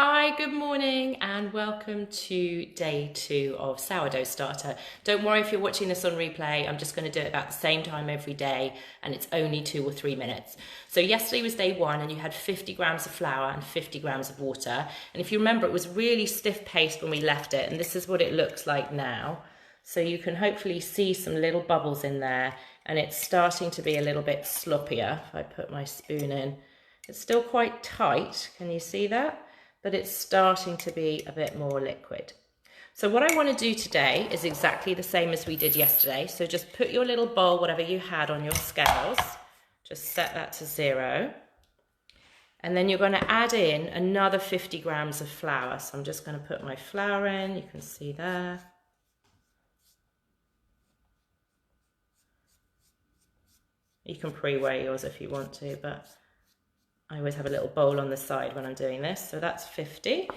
Hi, good morning and welcome to day 2 of Sourdough Starter. Don't worry if you're watching this on replay, I'm just going to do it about the same time every day and it's only 2 or 3 minutes. So yesterday was day 1 and you had 50 grams of flour and 50 grams of water. And if you remember, it was really stiff paste when we left it, and this is what it looks like now. So you can hopefully see some little bubbles in there and it's starting to be a little bit sloppier. If I put my spoon in, it's still quite tight, can you see that? But it's starting to be a bit more liquid. So what I want to do today is exactly the same as we did yesterday. So just put your little bowl, whatever you had on your scales, just set that to 0. And then you're going to add in another 50 grams of flour. So I'm just going to put my flour in, you can see there. You can pre-weigh yours if you want to, but I always have a little bowl on the side when I'm doing this. So that's 50.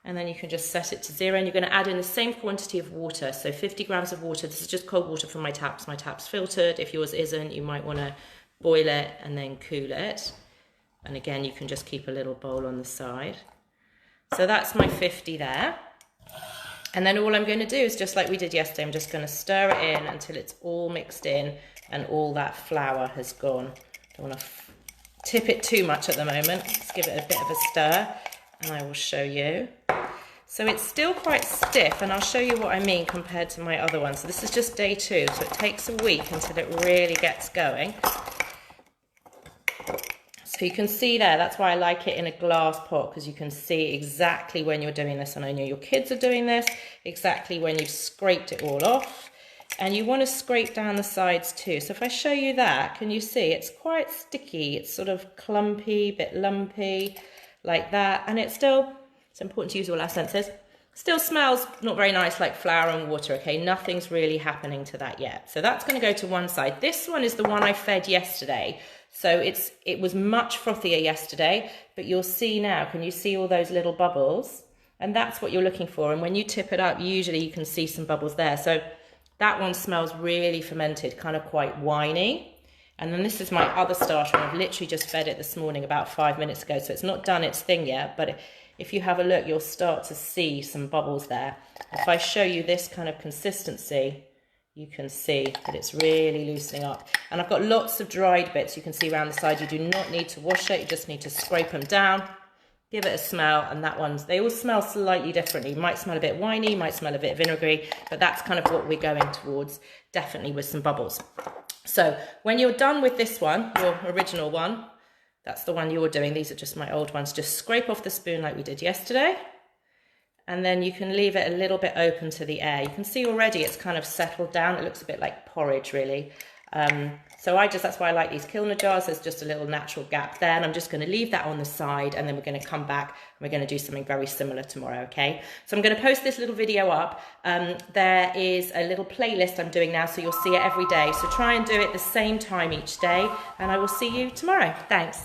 And then you can just set it to 0. And you're going to add in the same quantity of water. So 50 grams of water. This is just cold water from my taps. My tap's filtered. If yours isn't, you might want to boil it and then cool it. And again, you can just keep a little bowl on the side. So that's my 50 there. And then all I'm going to do is just like we did yesterday, I'm just going to stir it in until it's all mixed in and all that flour has gone. Don't want to tip it too much at the moment. Let's give it a bit of a stir and I will show you. So it's still quite stiff, and I'll show you what I mean compared to my other one. So this is just day 2, so it takes a week until it really gets going. So you can see there, that's why I like it in a glass pot, because you can see exactly when you're doing this, and I know your kids are doing this, exactly when you've scraped it all off. And you want to scrape down the sides too. So if I show you that, can you see it's quite sticky? It's sort of clumpy, bit lumpy, like that. And it's important to use all our senses. Still smells not very nice, like flour and water, okay? Nothing's really happening to that yet. So that's going to go to one side. This one is the one I fed yesterday. So it was much frothier yesterday, but you'll see now, can you see all those little bubbles? And that's what you're looking for. And when you tip it up, usually you can see some bubbles there. So that one smells really fermented, kind of quite winey. And then this is my other starter, and I've literally just fed it this morning about 5 minutes ago, so it's not done its thing yet, but if you have a look, you'll start to see some bubbles there. If I show you this kind of consistency, you can see that it's really loosening up. And I've got lots of dried bits you can see around the side. You do not need to wash it, you just need to scrape them down. Give it a smell, and they all smell slightly differently. Might smell a bit winey, might smell a bit vinegary, but that's kind of what we're going towards, definitely with some bubbles. So when you're done with this one, your original one, that's the one you're doing, these are just my old ones, just scrape off the spoon like we did yesterday, and then you can leave it a little bit open to the air. You can see already it's kind of settled down, it looks a bit like porridge really. So that's why I like these Kilner jars. There's just a little natural gap there, and I'm just going to leave that on the side, and then we're going to come back and we're going to do something very similar tomorrow, okay? So I'm going to post this little video up. There is a little playlist I'm doing now, so you'll see it every day. So try and do it the same time each day, and I will see you tomorrow. Thanks.